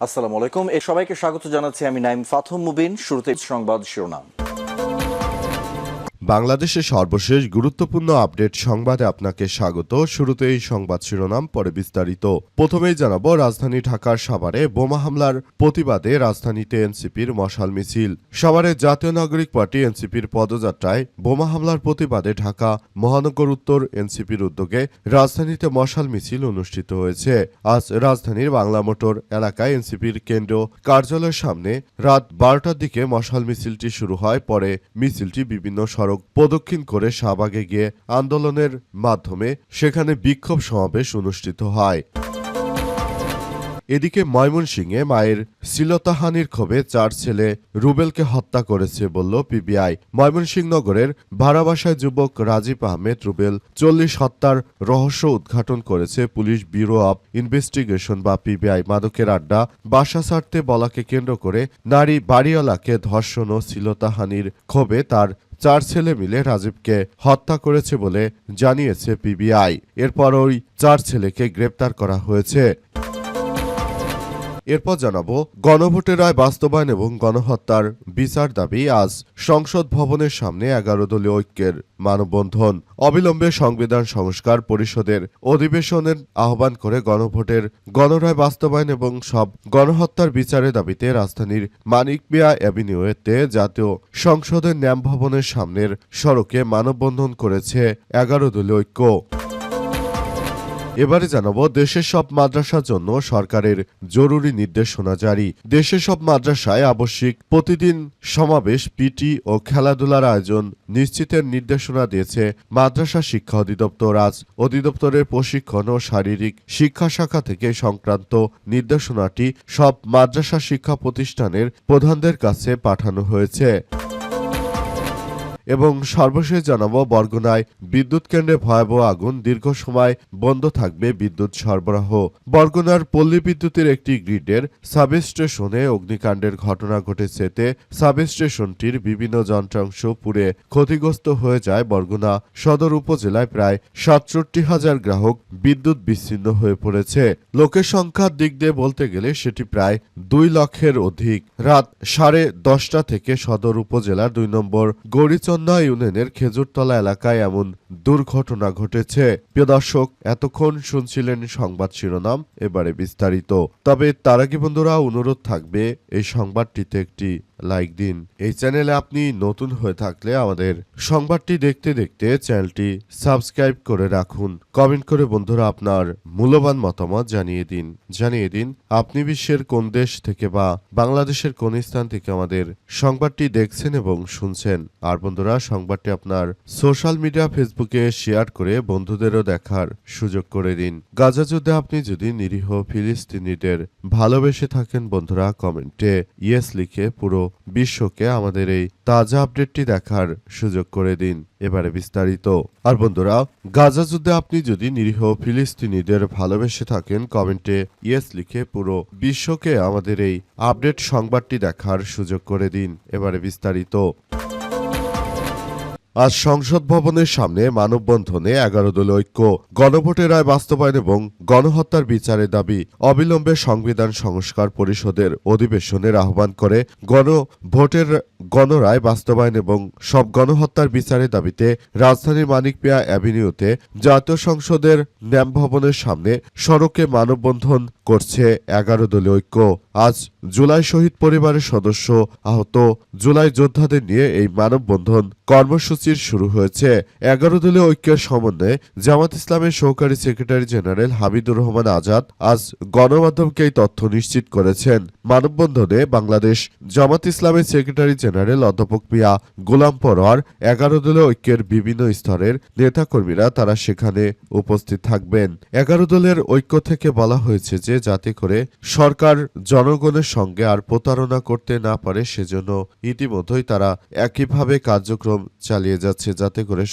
আসসালামু আলাইকুম। সবাইকে স্বাগত জানাচ্ছি আমি নাইম ফাথম মুবিন। শুরুতে সংবাদ শিরোনাম। বাংলাদেশের সর্বশেষ গুরুত্বপূর্ণ আপডেট সংবাদে আপনাকে স্বাগত। শুরুতেই সংবাদ শিরোনাম, পরে বিস্তারিত। প্রথমেই জানাবো, রাজধানী ঢাকার সাভারে বোমা হামলার প্রতিবাদে রাজধানীতে এনসিপির মশাল মিছিল। সাভারে জাতীয় নাগরিক পার্টি এনসিপির পদযাত্রায় বোমা হামলার প্রতিবাদে ঢাকা মহানগর উত্তর এনসিপির উদ্যোগে রাজধানীতে মশাল মিছিল অনুষ্ঠিত হয়েছে। আজ রাজধানীর বাংলা মোটর এলাকায় এনসিপির কেন্দ্রীয় কার্যালয়ের সামনে রাত 12টার দিকে মশাল মিছিলটি শুরু হয়। পরে মিছিলটি বিভিন্ন সড়ক প্রদক্ষিণ করে শাহবাগে গিয়ে আন্দোলনের মাধ্যমে সেখানে বিক্ষোভ সমাবেশ অনুষ্ঠিত হয়। এদিকে ময়মনসিংহে মায়ের শ্লীলতাহানির ক্ষোভে 4 ছেলে রুবেলকে হত্যা করেছে বলল পিবিআই। ময়মনসিংহ নগরের ভাড়াবাসায় যুবক রাজীব আহমেদ রুবেল 40 হত্যার রহস্য উদ্ঘাটন করেছে পুলিশ ব্যুরো অব ইনভেস্টিগেশন বা পিবিআই। মাদকের আড্ডা, বাসা ছাড়তে বলাকে কেন্দ্র করে নারী বাড়িওয়ালাকে ধর্ষণ ও শ্লীলতাহানির ক্ষোভে তার 4 ছেলে মিলে রাজীবকে হত্যা করেছে বলে জানিয়েছে পিবিআই। এরপর ওই 4 ছেলেকে গ্রেপ্তার করা হয়েছে। এরপর জানাবো, গণভোটের রায় বাস্তবায়ন এবং গণহত্যার বিচার দাবি। আজ সংসদ ভবনের সামনে 11 দলীয় ঐক্যের মানববন্ধন। অবিলম্বে সংবিধান সংস্কার পরিষদের অধিবেশনের আহ্বান করে গণভোটের গণরায় বাস্তবায়ন এবং সব গণহত্যার বিচারের দাবিতে রাজধানীর মানিক মিয়া অ্যাভিনিউতে জাতীয় সংসদের ন্যাম ভবনের সামনের সড়কে মানববন্ধন করেছে 11 দলীয় ঐক্য। এবারে জানাবো, দেশের সব মাদ্রাসার জন্য সরকারের জরুরি নির্দেশনা জারি। দেশের সব মাদ্রাসায় আবশ্যিক প্রতিদিন সমাবেশ, পিটি ও খেলাধুলার আয়োজন নিশ্চিতের নির্দেশনা দিয়েছে মাদ্রাসা শিক্ষা অধিদপ্তর। আজ অধিদপ্তরের প্রশিক্ষণ ও শারীরিক শিক্ষা শাখা থেকে সংক্রান্ত নির্দেশনাটি সব মাদ্রাসা শিক্ষা প্রতিষ্ঠানের প্রধানদের কাছে পাঠানো হয়েছে। এবং সর্বশেষ জানাবো, বরগুনায় বিদ্যুৎ কেন্দ্রে ভয়াবহ আগুন, দীর্ঘ সময় বন্ধ থাকবে বিদ্যুৎ সরবরাহ। বরগুনার পল্লী বিদ্যুতের একটি গ্রিডের সাবস্টেশনে অগ্নিকাণ্ডের ঘটনা ঘটেছে। এতে সাবস্টেশনটির বিভিন্ন যন্ত্রাংশ পুড়ে ক্ষতিগ্রস্ত হয়ে যায়। বরগুনা সদর উপজেলায় প্রায় 67,000 গ্রাহক বিদ্যুৎ বিচ্ছিন্ন হয়ে পড়েছে। লোকের সংখ্যার দিক দিয়ে বলতে গেলে সেটি প্রায় 2 লক্ষের অধিক। রাত 10:30 থেকে সদর উপজেলার 2 নম্বর গৌরীচন্দ্র ইউনিয়নের খেজুরতলা এলাকায় এমন দুর্ঘটনা ঘটেছে। প্রিয় দর্শক, এতক্ষণ শুনছিলেন সংবাদ শিরোনাম, এবারে বিস্তারিত। তবে তার আগে বন্ধুরা, অনুরোধ থাকবে এই সংবাদটিতে একটি লাইক দিন। এই চ্যানেলে আপনি নতুন হয়ে থাকলে আমাদের সংবাদটি দেখতে দেখতে চ্যানেলটি সাবস্ক্রাইব করে রাখুন। কমেন্ট করে বন্ধুরা আপনার মূল্যবান মতামত জানিয়ে দিন আপনি বিশ্বের কোন দেশ থেকে বা বাংলাদেশের কোন স্থান থেকে আমাদের সংবাদটি দেখছেন এবং শুনছেন। আর বন্ধুরা, সংবাদটি আপনার সোশ্যাল মিডিয়া ফেসবুকে শেয়ার করে বন্ধুদেরও দেখার সুযোগ করে দিন। গাজা যুদ্ধে আপনি যদি নিরীহ ফিলিস্তিনিদের ভালোবেসে থাকেন বন্ধুরা, কমেন্টে ইয়েস লিখে পুরো বিশ্বকে আমাদের এই তাজা আপডেটটি দেখার সুযোগ করে দিন। এবারে বিস্তারিত। আর বন্ধুরা, গাজা যুদ্ধে আপনি যদি নিরীহ ফিলিস্তিনিদের ভালোবেসে থাকেন, কমেন্টে ইয়েস লিখে পুরো বিশ্বকে আমাদের এই আপডেট সংবাদটি দেখার সুযোগ করে দিন। এবারে বিস্তারিত। আজ সংসদ ভবনের সামনে মানববন্ধনে 11 দলীয় ঐক্য। গণভোটের রায় বাস্তবায়ন এবং গণহত্যার বিচারের দাবি। অবিলম্বে সংবিধান সংস্কার পরিষদের অধিবেশনের আহ্বান করে গণভোটের গণরায় বাস্তবায়ন এবং সব গণহত্যার বিচারের দাবিতে রাজধানীর মানিক মিয়া অ্যাভিনিউতে জাতীয় সংসদের ন্যাম ভবনের সামনে সড়কে মানববন্ধন করছে 11 দলীয় ঐক্য। আজ জুলাই শহীদ পরিবারের সদস্য, আহত জুলাই যোদ্ধাদের নিয়ে এই মানববন্ধন কর্মসূচির শুরু হয়েছে। 11 দলীয় ঐক্যের সমন্বয়ে জামাত ইসলামের সহকারী সেক্রেটারি জেনারেল হামিদুর রহমান আজাদ আজ গণমাধ্যমকে এই তথ্য নিশ্চিত করেছেন। মানববন্ধনে বাংলাদেশ জামাত ইসলামের সেক্রেটারি জেনারেল অধ্যাপক মিয়া গোলাম পরোয়ার, 11 দলীয় ঐক্যের বিভিন্ন স্তরের নেতাকর্মীরা তারা সেখানে উপস্থিত থাকবেন। 11 দলের ঐক্য থেকে বলা হয়েছে যে যাতে করে সরকার জনগণের সঙ্গে আর প্রতারণা করতে না পারে, সেজন্য ইতিমধ্যেই তারা একইভাবে কার্যক্রম চালিয়ে চালিয়ে যাচ্ছে, যাতে করে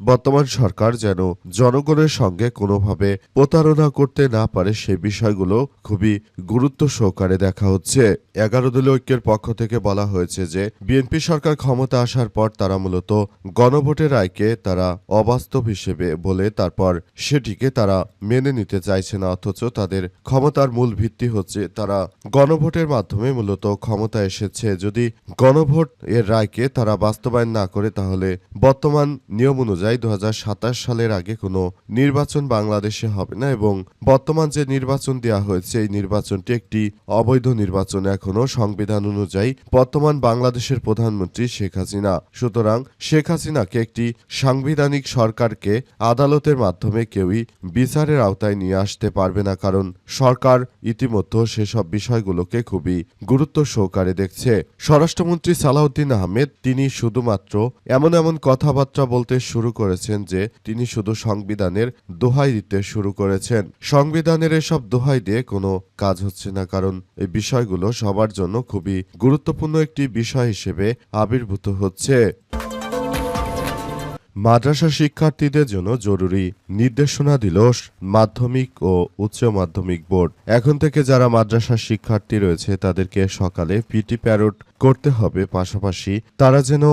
বর্তমান সরকার যেন জনগণের সঙ্গে কোনোভাবে প্রতারণা করতে না পারে সে বিষয়গুলো খুবই গুরুত্ব সহকারে দেখা হচ্ছে। 11 দলীয় ঐক্যের পক্ষ থেকে বলা হয়েছে যে বিএনপি সরকার ক্ষমতা আসার পর তারা মূলত গণভোটের রায়কে তারা অবাস্তব হিসেবে বলে তারপর সেটিকে তারা মেনে নিতে চাইছে না, অথচ তাদের ক্ষমতার মূল ভিত্তি হচ্ছে তারা গণভোটের মাধ্যমে মূলত ক্ষমতা এসেছে। যদি গণভোট এর রায়কে তারা বাস্তবায়ন না করে তাহলে বর্তমান নিয়ম অনুযায়ী 2027 সালের আগে কোনো নির্বাচন বাংলাদেশে হবে না এবং বর্তমান যে নির্বাচন দেওয়া হয়েছে এই নির্বাচনটি একটি অবৈধ নির্বাচন। এখনো সংবিধান অনুযায়ী বর্তমান বাংলাদেশের প্রধানমন্ত্রী শেখ হাসিনা, সুতরাং শেখ হাসিনাকে একটি সাংবিধানিক সরকারকে আদালতের মাধ্যমে কেউই বিচারের আওতায় নিয়ে আসতে পারবে না, কারণ সরকার ইতিমধ্যে সেসব বিষয়গুলোকে খুবই গুরুত্ব সহকারে দেখছে। স্বরাষ্ট্রমন্ত্রী সালাউদ্দিন আহমেদ তিনি শুধুমাত্র এমন কথাবার্তা বলতে শুরু করেছেন যে তিনি শুধু সংবিধানের দোহাই দিতে শুরু করেছেন। সংবিধানের এসব দোহাই দিয়ে কোনো কাজ হচ্ছে না, কারণ এই বিষয়গুলো সবার জন্য খুবই গুরুত্বপূর্ণ একটি বিষয় হিসেবে আবির্ভূত হচ্ছে। মাদ্রাসা শিক্ষার্থীদের জন্য জরুরি নির্দেশনা দিল মাধ্যমিক ও উচ্চ মাধ্যমিক বোর্ড। এখন থেকে যারা মাদ্রাসা শিক্ষার্থী রয়েছে তাদেরকে সকালে পিটি প্যারোড করতে হবে, পাশাপাশি তারা যেন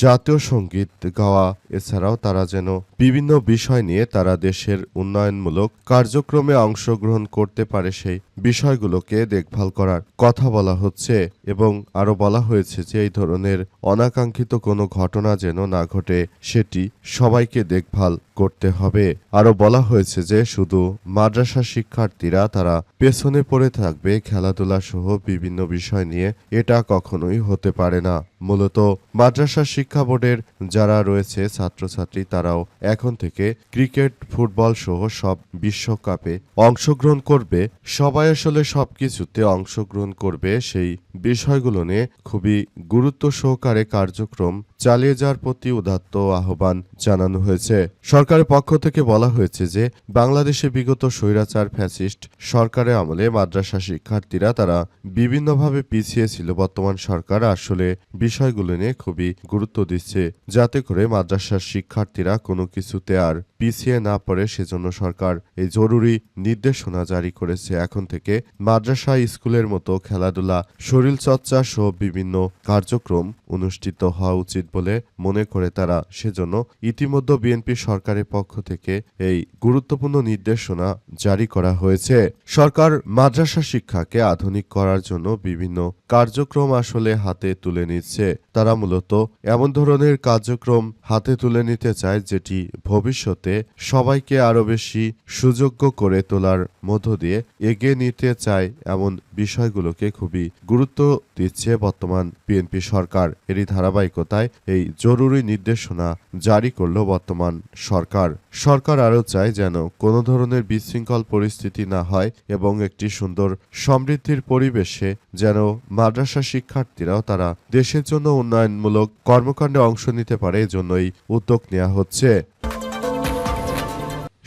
জাতীয় সঙ্গীত গাওয়া, এছাড়াও তারা যেন বিভিন্ন বিষয় নিয়ে তারা দেশের উন্নয়নমূলক কার্যক্রমে অংশগ্রহণ করতে পারে সেই বিষয়গুলোকে দেখভাল করার কথা বলা হচ্ছে এবং আরো বলা হয়েছে যে এই ধরনের অনাকাঙ্ক্ষিত কোনো ঘটনা যেন না ঘটে সেটি সবাইকে দেখভাল করতে হবে। আরো বলা হয়েছে যে শুধু মাদ্রাসা শিক্ষার্থীরা তারা পেছনে পড়ে থাকবে খেলাধুলা সহ বিভিন্ন বিষয় নিয়ে, এটা কখনোই হতে পারে না। মূলত মাদ্রাসা শিক্ষা বোর্ডের যারা রয়েছে ছাত্রছাত্রী তারাও এখন থেকে ক্রিকেট, ফুটবল সহ সব বিশ্বকাপে অংশগ্রহণ করবে। সবাই আসলে সবকিছুতে অংশগ্রহণ করবে, সেই বিষয়গুলো নিয়ে খুবই গুরুত্ব সহকারে কার্যক্রম চালিয়ে যাওয়ার প্রতি উদাত্ত আহ্বান জানানো হয়েছে। সরকারের পক্ষ থেকে বলা হয়েছে যে বাংলাদেশে বিগত স্বৈরাচার ফ্যাসিস্ট সরকারের আমলে মাদ্রাসা শিক্ষার্থীরা তারা বিভিন্নভাবে পিছিয়ে ছিল। বর্তমান সরকার আসলে বিষয়গুলো নিয়ে খুবই গুরুত্ব দিচ্ছে, যাতে করে মাদ্রাসার শিক্ষার্থীরা কোনো কিছুতে আর পিছিয়ে না পড়ে, সেজন্য সরকার এই জরুরি নির্দেশনা জারি করেছে। এখন থেকে মাদ্রাসা, স্কুলের মতো খেলাধুলা, শরীরচর্চা সহ বিভিন্ন কার্যক্রম অনুষ্ঠিত হওয়া উচিত বলে মনে করে তারা। সেজন্য ইতিমধ্যে বিএনপি সরকারের পক্ষ থেকে এই গুরুত্বপূর্ণ নির্দেশনা জারি করা হয়েছে। সরকার মাদ্রাসা শিক্ষাকে আধুনিক করার জন্য বিভিন্ন কার্যক্রম আসলে হাতে তুলে নিচ্ছে। তারা মূলত এমন ধরনের কার্যক্রম হাতে তুলে নিতে চায় যেটি ভবিষ্যতে সবাইকে আরো বেশি সুযোগ্য করে তোলার মধ্য দিয়ে এগিয়ে নিতে চায়, এমন বিষয়গুলোকে খুবই গুরুত্ব দিচ্ছে বর্তমান বিএনপি সরকার। এরই ধারাবাহিকতায় এই জরুরি নির্দেশনা জারি করল বর্তমান সরকার। সরকার আরও চায় যেন কোনো ধরনের বিশৃঙ্খল পরিস্থিতি না হয় এবং একটি সুন্দর সমৃদ্ধির পরিবেশে যেন মাদ্রাসা শিক্ষার্থীরাও তারা দেশের জন্য উন্নয়নমূলক কর্মকাণ্ডে অংশ নিতে পারে, এজন্যই উদ্যোগ নেওয়া হচ্ছে।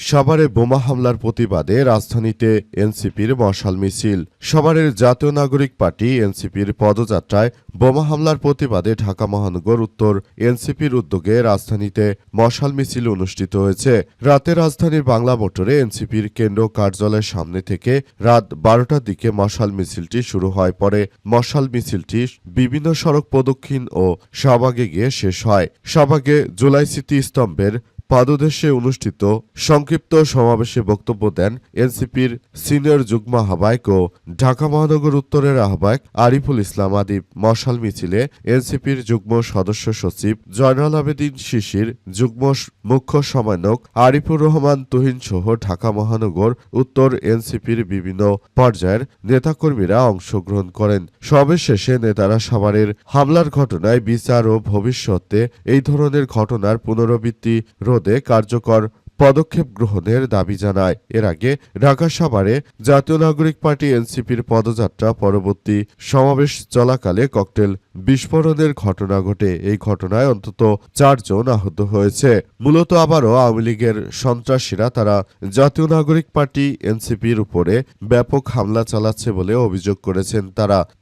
সাভারে বোমা হামলার প্রতিবাদে রাজধানীতে এনসিপির মশাল মিছিল। সাভারের জাতীয় নাগরিক পার্টি এনসিপির পদযাত্রায় বোমা হামলার প্রতিবাদে ঢাকা মহানগর উত্তর এনসিপির উদ্যোগে রাজধানীতে মশাল মিছিল অনুষ্ঠিত হয়েছে। রাতে রাজধানীর বাংলা মোটরে এনসিপির কেন্দ্র কার্যালয়ের সামনে থেকে রাত 12টার দিকে মশাল মিছিলটি শুরু হয়। পরে মশাল মিছিলটি বিভিন্ন সড়ক প্রদক্ষিণ ও শাহবাগে গিয়ে শেষ হয়। শাহবাগে জুলাই স্মৃতি স্তম্ভের পাদদেশে অনুষ্ঠিত সংক্ষিপ্ত সমাবেশে বক্তব্য দেন এনসিপির সিনিয়র যুগ্ম আহ্বায়ক ও ঢাকা মহানগর উত্তরের আহ্বায়ক আরিফুল ইসলাম আদিব। মশাল মিছিলে এনসিপির যুগ্ম সদস্য সচিব জয়নাল আবেদিন শিশির, যুগ্ম মুখ্য সমন্বয়ক আরিফুর রহমান তুহিন সহ ঢাকা মহানগর উত্তর এনসিপির বিভিন্ন পর্যায়ের নেতাকর্মীরা অংশগ্রহণ করেন। সমাবেশ শেষে নেতারা সাভারের হামলার ঘটনায় বিচার ও ভবিষ্যতে এই ধরনের ঘটনার পুনরাবৃত্তি রোধে কার্যকর পদক্ষেপ গ্রহণের দাবি জানায়। এর আগে ঢাকা সাভারে জাতীয় নাগরিক পার্টি এনসিপির পদযাত্রা পরবর্তী সমাবেশ চলাকালে ককটেল বিস্ফোরণের ঘটনা ঘটে। এই ঘটনায় অন্তত 4 জন আহত হয়েছে। মূলত আবারও আওয়ামী লীগের সন্ত্রাসীরা তারা জাতীয় নাগরিক পার্টি এনসিপির উপরে ব্যাপক হামলা চালাচ্ছে বলে অভিযোগ করেছেন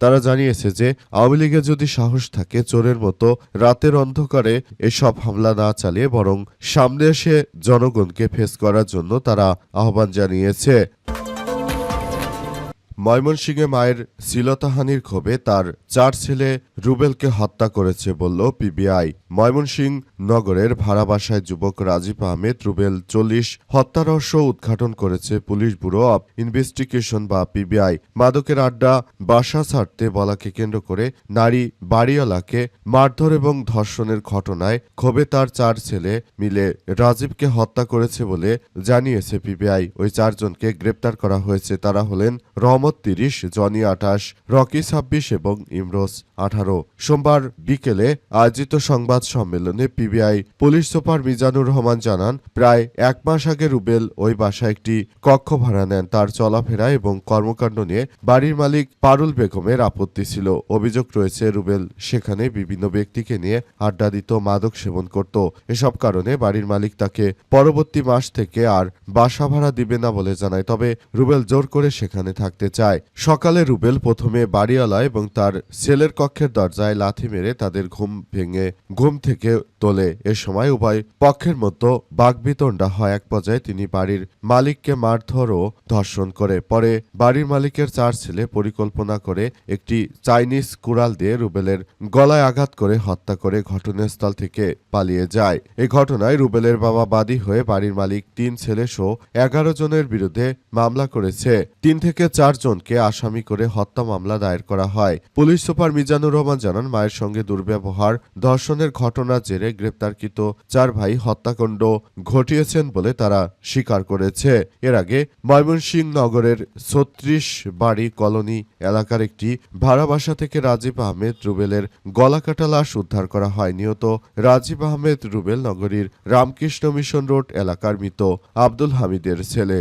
তারা জানিয়েছে যে আওয়ামী লীগের যদি সাহস থাকে চোরের মতো রাতের অন্ধকারে এসব হামলা না চালিয়ে বরং সামনে এসে জনগণকে ফেস করার জন্য তারা আহ্বান জানিয়েছে। ময়মনসিংহে মায়ের শ্লীলতাহানির ক্ষোভে তার 4 ছেলে রুবেলকে হত্যা করেছে বলল পিবিআই। ময়মনসিংহ নগরের ভাড়া বাসায় যুবক রাজীব আহমেদ রুবেল 40 হত্যা রহস্য উদ্ঘাটন করেছে পুলিশ ব্যুরো অব ইনভেস্টিগেশন বা পিবিআই। মাদকের আড্ডা বাসা ছাড়তে বলাকে কেন্দ্র করে নারী বাড়িওয়ালাকে মারধর এবং ধর্ষণের ঘটনায় ক্ষোভে তার 4 ছেলে মিলে রাজীবকে হত্যা করেছে বলে জানিয়েছে পিবিআই। ওই 4 জনকে গ্রেপ্তার করা হয়েছে। তারা হলেন রহমত 30, জনি 28, রকি 26 এবং ইমরোজ 18। সোমবার বিকেলে আয়োজিত সংবাদ সম্মেলনে PBI police super Mizanur Rahman জানান, প্রায় 1 মাস আগে রুবেল ওই বাসায় একটি কক্ষ ভাড়া নেন। তার চলাফেরা এবং কর্মকাণ্ড নিয়ে বাড়ির মালিক পারুল বেগমের আপত্তি ছিল। অভিযোগ রয়েছে রুবেল সেখানে বিভিন্ন ব্যক্তিকে নিয়ে আড্ডা দিত, মাদক সেবন করত। এসব কারণে বাড়ির মালিক তাকে পরবর্তী মাস থেকে আর বাসা ভাড়া দিবে না বলে জানায়। তবে রুবেল জোর করে সেখানে থাকতে চায়। সকালে রুবেল প্রথমে বাড়িওয়ালা এবং তার ছেলের কক্ষের দরজায় লাথি মেরে তাদের ঘুম থেকে তোলে। এ সময় উভয় পক্ষের মধ্যে বাকবিতণ্ডা হয়। এক পর্যায়ে তিনি বাড়ির মালিককে মারধর ও ধর্ষণ করে। পরে বাড়ির মালিকের 4 ছেলে পরিকল্পনা করে একটি চাইনিজ কুড়াল দিয়ে রুবেলের গলায় আঘাত করে হত্যা করে ঘটনাস্থল থেকে পালিয়ে যায়। এই ঘটনায় রুবেলের বাবা বাদী হয়ে বাড়ির মালিক 3 ছেলে সহ 11 জনের বিরুদ্ধে মামলা করেছে। 3 থেকে 4 জনকে আসামি করে হত্যা মামলা দায়ের করা হয়। পুলিশ সুপার মিজানুর রহমান জানান, মায়ের সঙ্গে দুর্ব্যবহার, ধর্ষণের ঘটনার জেরে গ্রেপ্তারকৃত 4 ভাই হত্যাকাণ্ড ঘটিয়েছেন বলে তারা স্বীকার করেছে। এর আগে ময়মনসিংহ নগরের 36 বাড়ি কলোনি এলাকার একটি ভাড়া বাসা থেকে রাজীব আহমেদ রুবেলের গলাকাটা লাশ উদ্ধার করা হয়। নিহত রাজীব আহমেদ রুবেল নগরীর রামকৃষ্ণ মিশন রোড এলাকার মৃত আব্দুল হামিদের ছেলে।